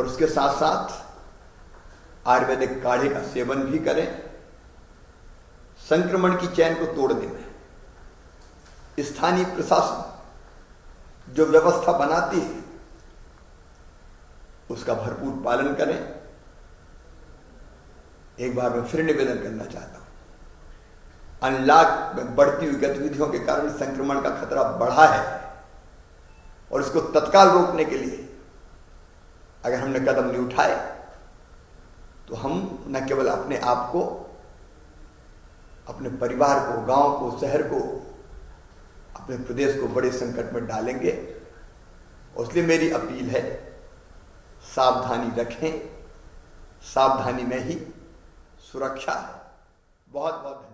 और उसके साथ साथ आयुर्वेदिक काढ़े का सेवन भी करें। संक्रमण की चैन को तोड़ने में स्थानीय प्रशासन जो व्यवस्था बनाती है उसका भरपूर पालन करें। एक बार मैं फिर निवेदन करना चाहता हूं, अनलॉक में बढ़ती हुई गतिविधियों के कारण संक्रमण का खतरा बढ़ा है और इसको तत्काल रोकने के लिए अगर हमने कदम नहीं उठाए तो हम न केवल अपने आप को, अपने परिवार को, गांव को, शहर को, अपने प्रदेश को बड़े संकट में डालेंगे। और इसलिए मेरी अपील है, सावधानी रखें, सावधानी में ही सुरक्षा है। बहुत बहुत